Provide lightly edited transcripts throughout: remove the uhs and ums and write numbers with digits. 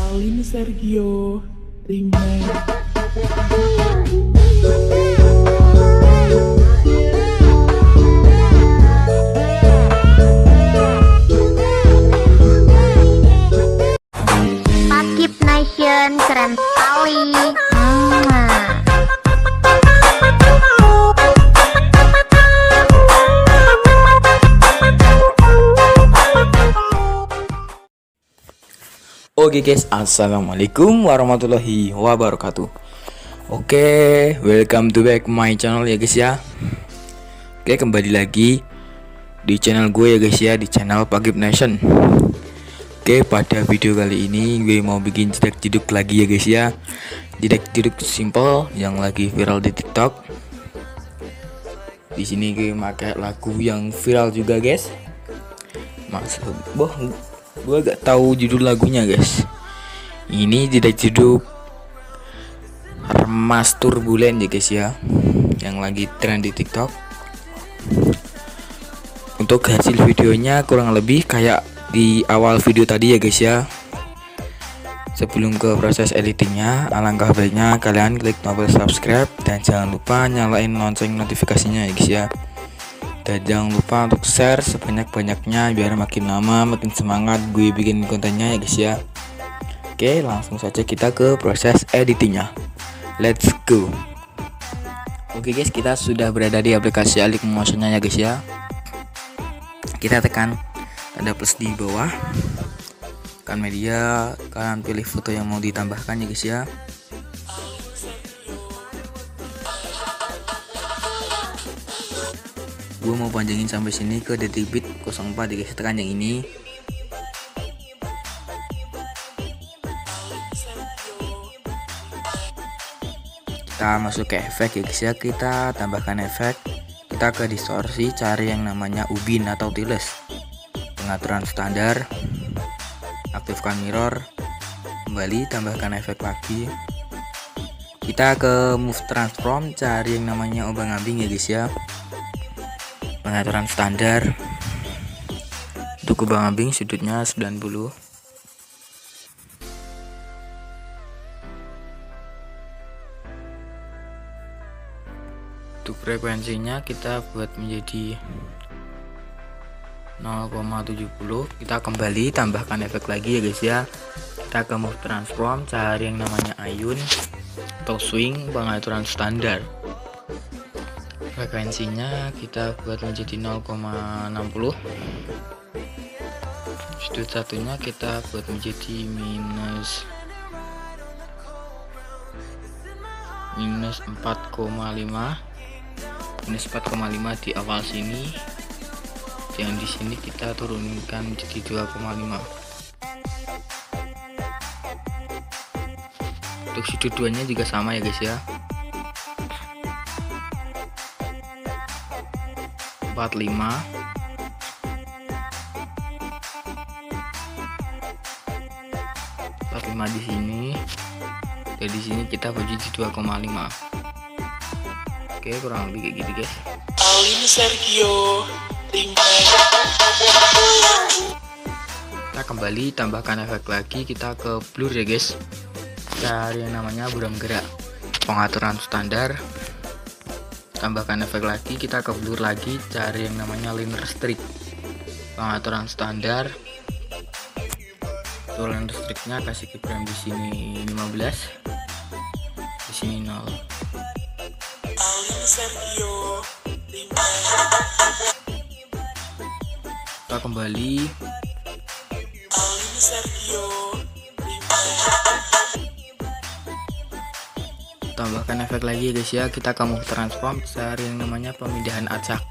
Alin Sergio Remake. Pakip Nation keren sekali. Oke guys, assalamualaikum warahmatullahi wabarakatuh. Oke, welcome to back my channel ya guys ya. Oke, kembali lagi di channel gue ya guys ya, di channel Pakip Nation. Oke, pada video kali ini gue mau bikin jedak-jeduk lagi ya guys ya. Jedak-jeduk simple yang lagi viral di TikTok. Di sini gue pakai lagu yang viral juga guys. Gue gak tahu judul lagunya guys. Ini jedak-jeduk Remas Turbulen ya guys ya, yang lagi tren di TikTok. Untuk hasil videonya kurang lebih kayak di awal video tadi ya guys ya. Sebelum ke proses editingnya, alangkah baiknya kalian klik tombol subscribe dan jangan lupa nyalain lonceng notifikasinya ya guys ya. Dan jangan lupa untuk share sebanyak-banyaknya biar makin lama makin semangat gue bikin kontennya ya guys ya. Oke, langsung saja kita ke proses editingnya. Let's go. Oke guys, kita sudah berada di aplikasi Alikemotionnya ya guys ya. Kita tekan tanda plus di bawah, kan media, kalian pilih foto yang mau ditambahkan ya guys ya. Gue mau panjangin sampai sini ke detik bit 04 ya guys, tekan yang ini. Kita masuk ke efek ya guys ya, kita tambahkan efek. Kita ke distorsi, cari yang namanya ubin atau tiles. Pengaturan standar, aktifkan mirror, kembali tambahkan efek lagi. Kita ke move transform, cari yang namanya obang-ambing ya guys ya. Pengaturan standar, untuk obang-ambing sudutnya 90. Untuk frekuensinya kita buat menjadi 0,70. Kita kembali tambahkan efek lagi ya guys ya. Kita ke move transform, cari yang namanya ayun atau swing, pengaturan standar. Frekuensinya kita buat menjadi 0,60. Sudut satunya kita buat menjadi minus 4,5. Minus 4,5 di awal sini. Yang di sini kita turunkan menjadi 2,5. Untuk sudut duanya juga sama ya guys ya. 45 di sini, dan di sini kita bagi di 2,5. Oke, kurang lebih kayak gitu guys. Alin Sergio Remake. Kita kembali tambahkan efek lagi, kita ke blur ya guys. Cari yang namanya buram gerak, pengaturan standar. Tambahkan efek lagi, kita ke blur lagi, cari yang namanya line restrict, pengaturan standar. Untuk line restrictnya kasih keyframe di sini 15, di sini 0. Alin Sergio Remake. Kita kembali, Alin Sergio Remake. tambahkan efek lagi ya guys ya. Kita ke move transform, cari yang namanya pemindahan acak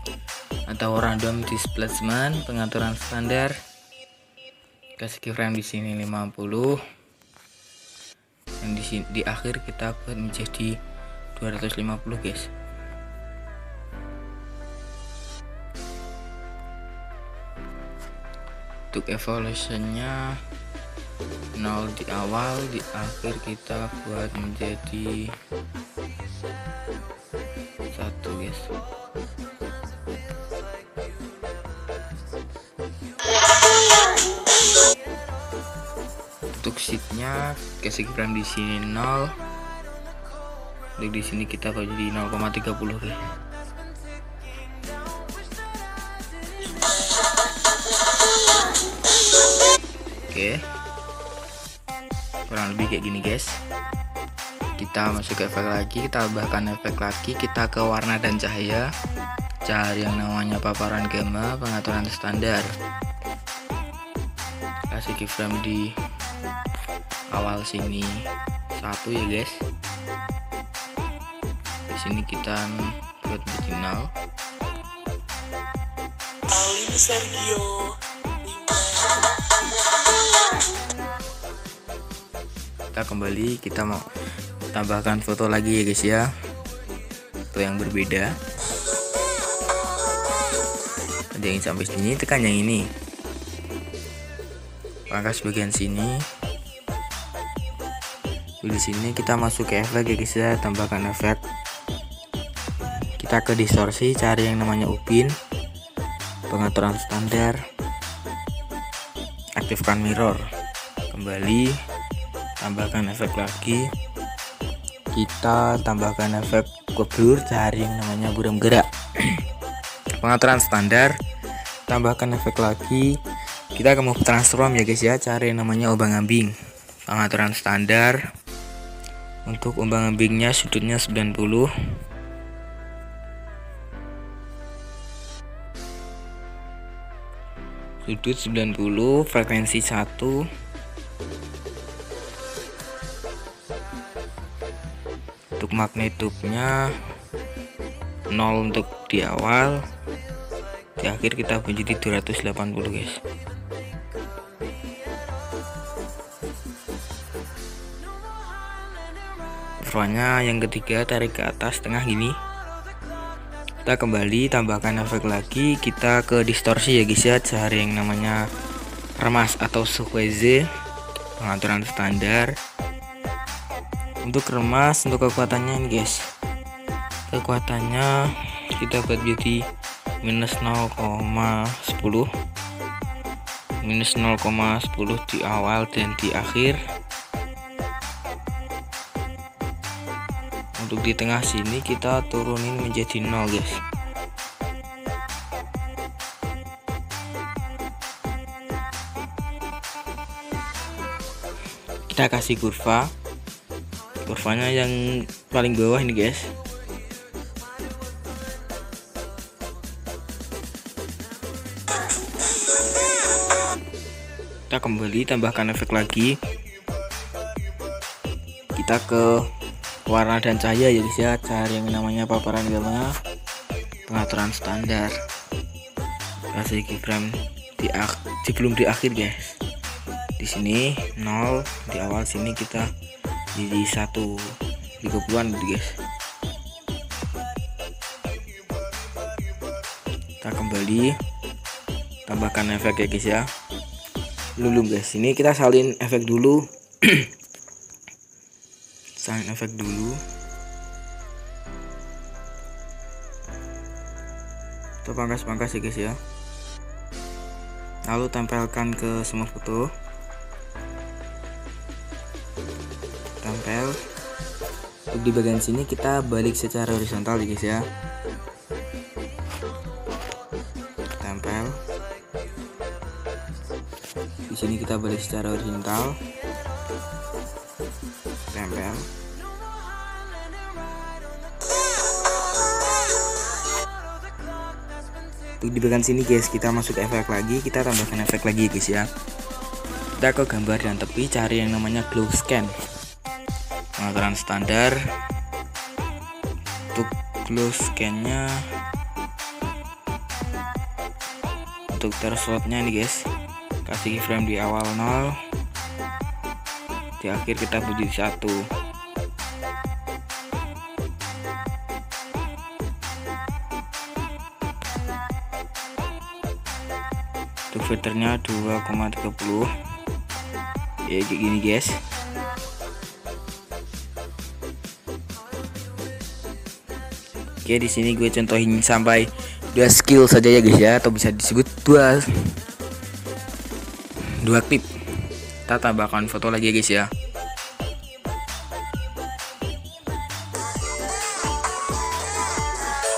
atau random displacement, pengaturan standar. Kasih keyframe di sini 50. Dan di akhir kita buat menjadi 250 guys. Untuk evolutionnya 0 di awal, di akhir kita buat menjadi 1 guys. offsetnya kasih frame di sini 0. Untuk di sini kita kalau jadi 0,30 guys. Oke, kurang lebih kayak gini guys. Kita masuk ke efek lagi, kita tambahkan efek lagi, kita ke warna dan cahaya, cari yang namanya paparan gamma, pengaturan standar, kasih keyframe di awal sini 1 ya guys. Di sini kita buat original. Alin Sergio Kita kembali, kita mau tambahkan foto lagi ya guys ya, foto yang berbeda. Ada yang sampai sini, tekan yang ini, pangkas bagian sini. Di sini kita masuk ke efek ya guys ya, tambahkan efek. Kita ke distorsi, cari yang namanya upin, pengaturan standar, aktifkan mirror, kembali, tambahkan efek lagi. Kita tambahkan efek blur, cari yang namanya buram gerak. Pengaturan standar, tambahkan efek lagi. Kita ke move transform ya guys ya, cari yang namanya ombang-ambing, pengaturan standar. Untuk ombang-ambingnya sudutnya 90. Sudut 90, frekuensi 1. Untuk magnetupnya 0 untuk di awal, di akhir kita menjadi 280 guys. Warnanya yang ketiga, tarik ke atas tengah gini. Kita kembali, tambahkan efek lagi, kita ke distorsi ya guys ya, cari yang namanya remas atau squeeze, pengaturan standar. Untuk remas, untuk kekuatannya ini guys, kekuatannya kita buat jadi minus 0,10, minus 0,10 di awal dan di akhir. Untuk di tengah sini kita turunin menjadi 0 guys. Kita kasih kurva, kurvanya yang paling bawah ini guys. Kita kembali, tambahkan efek lagi. Kita ke warna dan cahaya ya guys ya, cari yang namanya paparan gamma, pengaturan standar, kasih keyframe sebelum di akhir guys. Di sini 0, di awal sini kita jadi 130-an gitu guys. Kita kembali, tambahkan efek ya guys ya. Belum guys, ini kita salin efek dulu. Salin efek dulu. Kita pangkas ya guys ya. Lalu tempelkan ke semua foto. Tempel. Untuk di bagian sini kita balik secara horizontal ya guys ya. Tempel. Di sini kita balik secara horizontal. Tempel. Untuk di bagian sini guys, kita masuk efek lagi, kita tambahkan efek lagi guys ya. Kita ke gambar dan tepi, cari yang namanya glow scan, pengaturan standar. Untuk glow scan-nya, untuk threshold-nya nih guys, kasih keyframe di awal 0, di akhir kita bunyi 1. Untuk filternya 2,30 ya, kayak gini guys. Oke, di sini gue contohin sampai 2 skill saja ya guys ya, atau bisa disebut dua klip. Kita tambahkan foto lagi ya guys ya.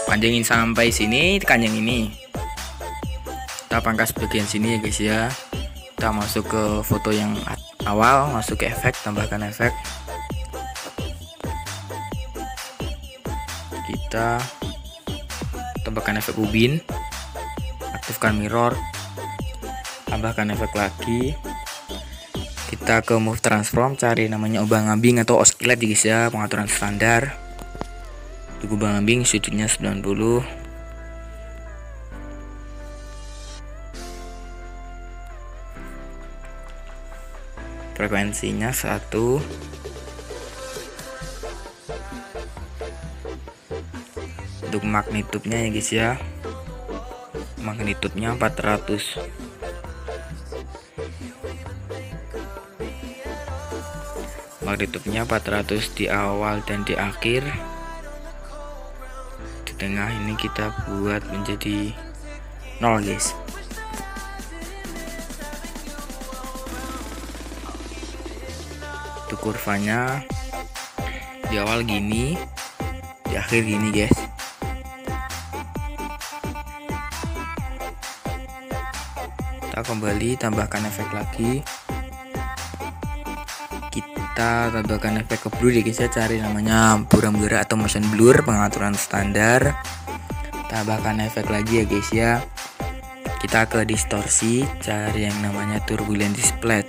Panjangin sampai sini, tekan yang ini. Kita pangkas bagian sini ya guys ya. Kita masuk ke foto yang awal, masuk ke efek, tambahkan efek. Kita tambahkan efek ubin, aktifkan mirror, tambahkan efek lagi. Kita ke move transform, cari namanya ubah-ambing atau oscillate guys ya, pengaturan standar. Untuk ubah-ambing sudutnya 90. Frekuensinya 1. Untuk magnitudenya ya guys ya, magnitudenya 400. Magnitudenya 400 di awal dan di akhir. Di tengah ini kita buat menjadi 0 guys. Untuk kurvanya di awal gini, di akhir gini guys. Kita kembali tambahkan efek lagi. Kita tambahkan efek ke blur ya guys ya, cari namanya buram gerak atau motion blur, pengaturan standar. Tambahkan efek lagi ya guys ya. Kita ke distorsi, cari yang namanya turbulent display,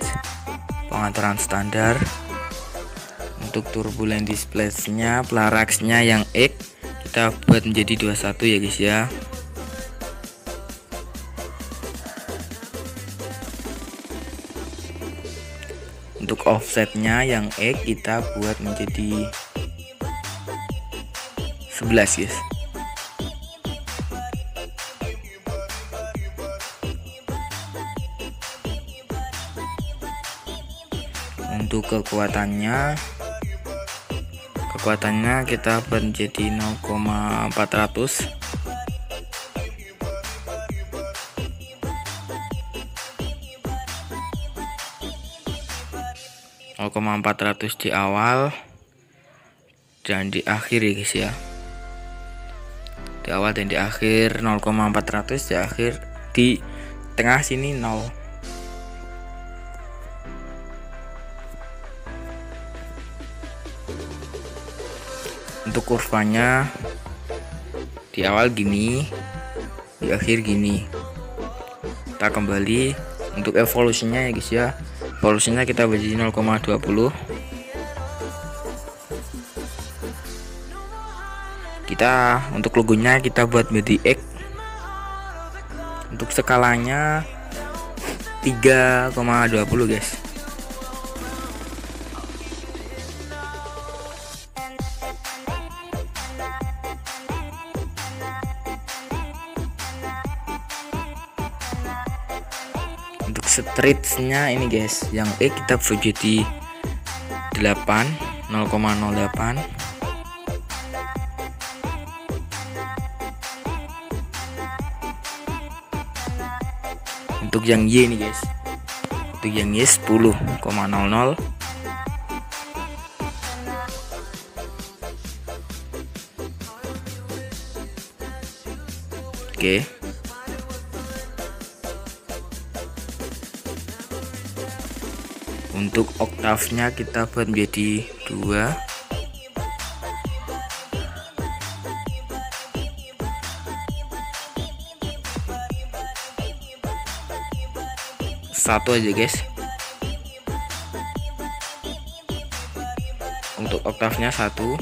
pengaturan standar. Untuk turbulent display-nya, plarax-nya yang X kita buat menjadi 21 ya guys ya. Untuk offsetnya yang X kita buat menjadi 11 guys. Untuk kekuatannya kita buat menjadi 0,400. di awal dan di akhir ya guys ya. Di awal dan di akhir 0,400, di akhir di tengah sini 0. Untuk kurvanya di awal gini, di akhir gini. Kita kembali untuk evolusinya ya guys ya. Evolusinya kita bagi 0,20. Kita untuk logonya kita buat menjadi X. Untuk skalanya 3,20 guys. Untuk stretch-nya ini guys, yang X kita buat jadi 0,08. Untuk yang Y ini guys, untuk yang Y 10,00. Oke. Untuk oktavnya kita buat menjadi 2. Satu aja guys. Untuk oktavnya 1.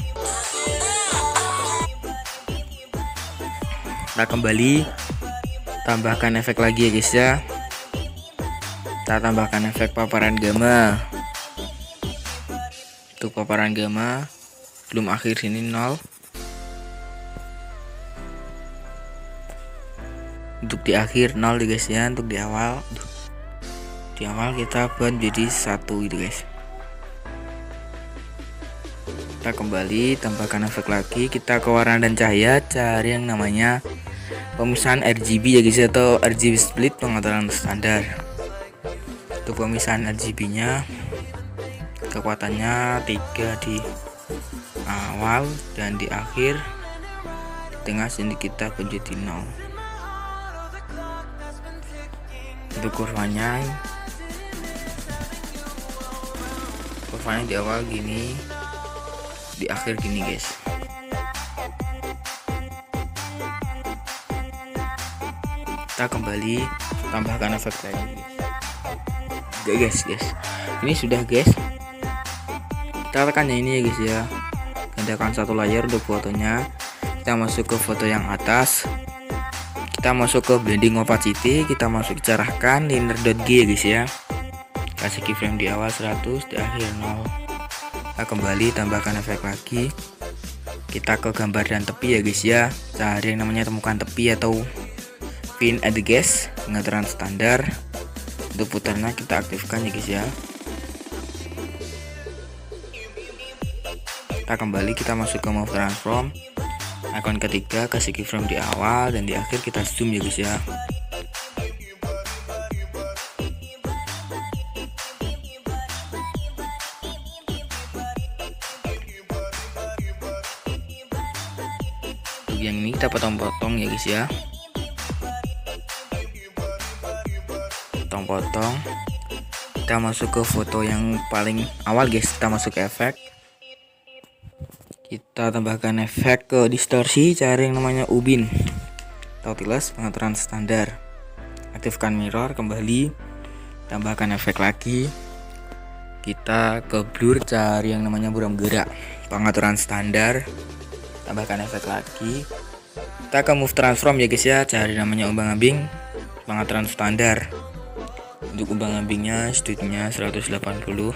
Kita kembali tambahkan efek lagi ya guys ya. Kita tambahkan efek paparan gamma. Untuk paparan gamma belum akhir sini 0. Untuk di akhir 0 guys ya. Untuk di awal kita buat jadi 1 gitu guys. Kita kembali tambahkan efek lagi. Kita ke warna dan cahaya, cari yang namanya pemisahan RGB ya guys atau RGB split, pengaturan standar. Untuk pemisahan RGB-nya, kekuatannya 3 di awal dan di akhir. Di tengah sini kita menjadi 0. Untuk kurvanya di awal gini, di akhir gini guys. Kita kembali tambahkan efek lagi guys. Ini sudah guys, kita tekan yang ini ya guys ya, gandakan satu layar untuk fotonya. Kita masuk ke foto yang atas, kita masuk ke blending opacity, kita masuk cerahkan linear.g ya guys ya. Kasih keyframe di awal 100, di akhir 0. Kita kembali tambahkan efek lagi. Kita ke gambar dan tepi ya guys ya. Cari yang namanya temukan tepi atau pin at the gas, pengaturan standar. Untuk putarnya kita aktifkan ya guys ya. Kita kembali, kita masuk ke move transform, icon ketiga, kasih keyframe di awal dan di akhir kita zoom ya guys ya. Untuk yang ini kita potong-potong ya guys ya. Potong. Kita masuk ke foto yang paling awal guys. Kita masuk ke efek, kita tambahkan efek ke distorsi, cari yang namanya ubin atau tiles, pengaturan standar. Aktifkan mirror, kembali tambahkan efek lagi. Kita ke blur, cari yang namanya buram gerak, pengaturan standar. Tambahkan efek lagi. Kita ke move transform ya guys ya, cari namanya umbang-ambing, pengaturan standar. Untuk umbang-ambingnya speednya 180.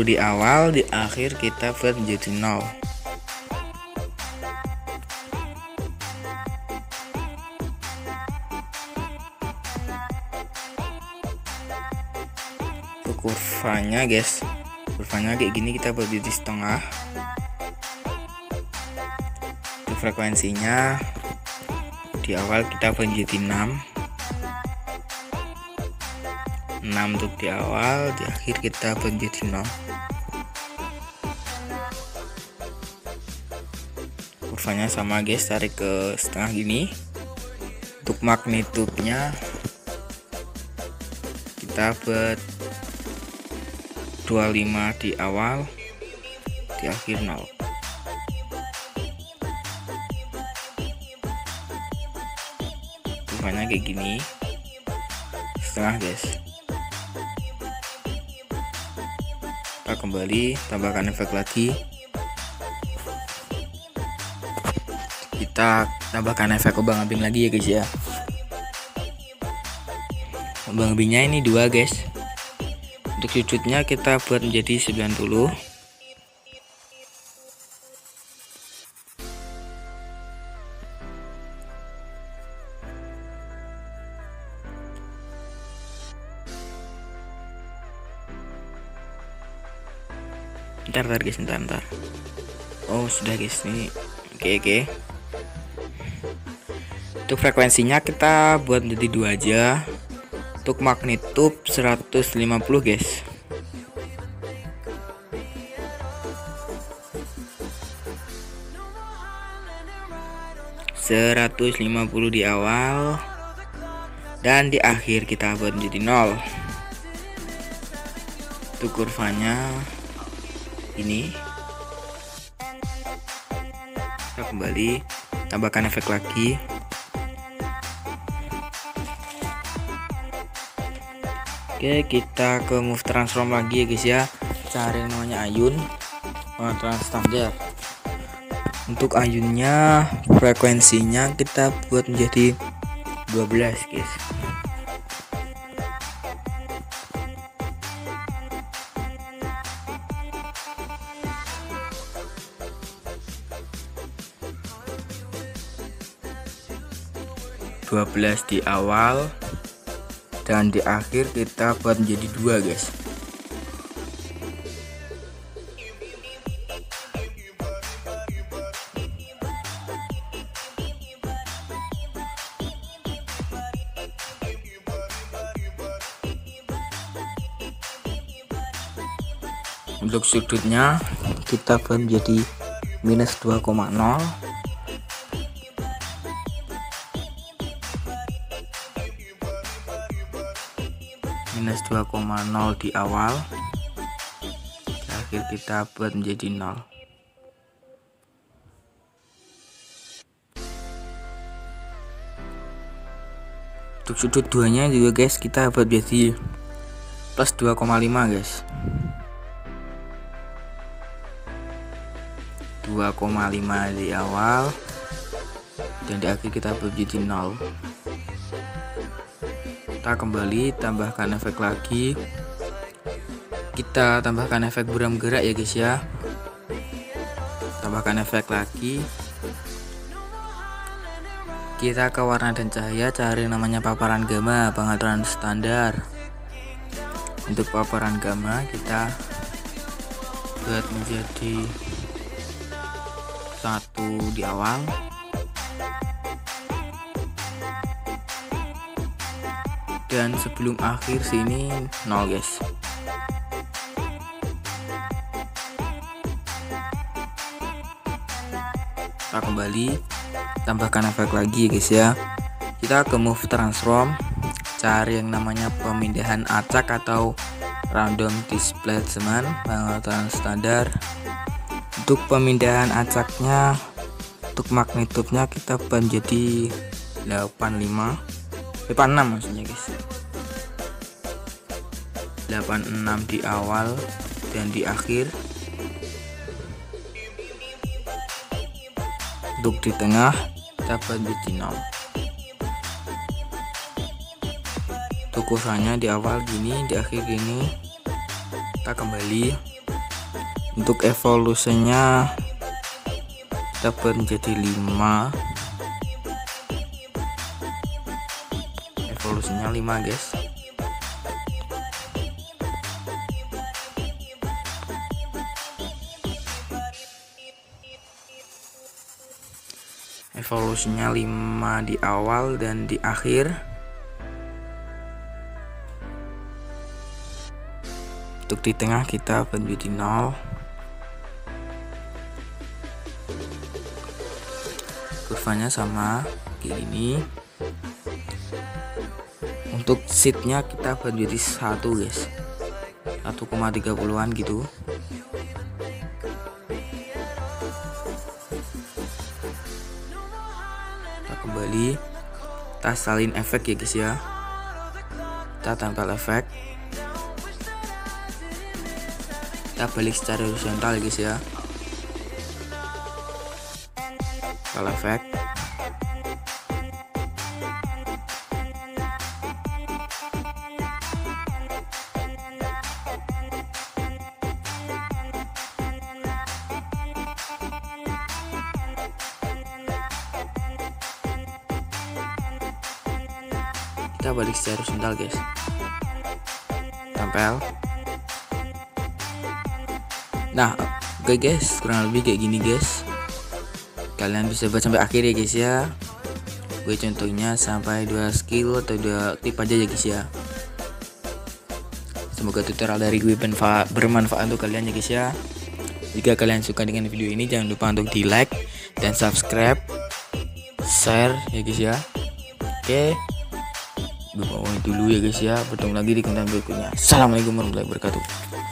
di awal, di akhir kita buat menjadi 0. Kurvanya guys, kurvanya kayak gini, kita buat di setengah. Untuk frekuensinya di awal kita buat jadi 6 untuk di awal, di akhir kita buat jadi 0. Kurvanya sama guys, tarik ke setengah gini. Untuk magnitude-nya kita buat 25 di awal, di akhir 0. Kurvanya kayak gini, setengah guys. Kita kembali tambahkan efek lagi. Kita tambahkan efek umbang-ambing lagi ya guys ya. Umbang-ambingnya ini 2 guys. Untuk sudutnya kita buat menjadi 90. Bentar guys, bentar. Oh sudah guys, ini oke. Untuk frekuensinya kita buat menjadi 2 aja. Untuk magnitude 150 guys. ...150 di awal dan di akhir kita buat menjadi 0. Untuk kurvanya ini, kita kembali tambahkan efek lagi. Oke, kita ke move transform lagi ya guys ya. Cari yang namanya ayun, pengaturan standar. Untuk ayunnya frekuensinya kita buat menjadi 12 guys. di awal, dan di akhir kita buat menjadi 2 guys. Untuk sudutnya kita buat menjadi minus 2,0, minus 2,0 di awal, di akhir kita buat menjadi 0. Untuk sudut 2 nya juga guys kita buat jadi plus 2,5 guys, 2,5 di awal dan di akhir kita buat jadi 0. Kita kembali tambahkan efek lagi, kita tambahkan efek buram gerak ya guys ya, tambahkan efek lagi. Kita ke warna dan cahaya, cari namanya paparan gamma, pengaturan standar. Untuk paparan gamma kita buat menjadi 1 di awal, dan sebelum akhir sini 0 guys. Kita kembali tambahkan efek lagi guys ya. Kita ke move transform, cari yang namanya pemindahan acak atau random displacement, pengaturan standar. Untuk pemindahan acaknya, untuk magnitudenya kita buat menjadi 86 maksudnya guys, 86 di awal dan di akhir. Untuk di tengah kita buat menjadi 0. Untuk kurvanya di awal gini, di akhir gini. Kita kembali. Untuk evolusinya kita buat menjadi 5, evolusinya 5 guys. Evolusinya 5 di awal dan di akhir. Untuk di tengah kita buat menjadi 0. Kurvanya sama kayak gini. Untuk seatnya kita buat jadi 1 guys, 1,30an gitu. Kita kembali, kita salin efek ya guys ya, kita tempel efek, kita balik secara horizontal ya guys ya. Tempel efek, kita balik secara horizontal guys, tempel. Nah oke guys, kurang lebih kayak gini guys. Kalian bisa buat sampai akhir ya guys ya. Gue contohnya sampai 2 skill atau 2 tip aja ya guys ya. Semoga tutorial dari gue bermanfaat untuk kalian ya guys ya. Jika kalian suka dengan video ini, jangan lupa untuk di like dan subscribe, share ya guys ya. Oke, gue mau dulu ya guys ya. Bertemu lagi di konten berikutnya. Assalamualaikum warahmatullahi wabarakatuh.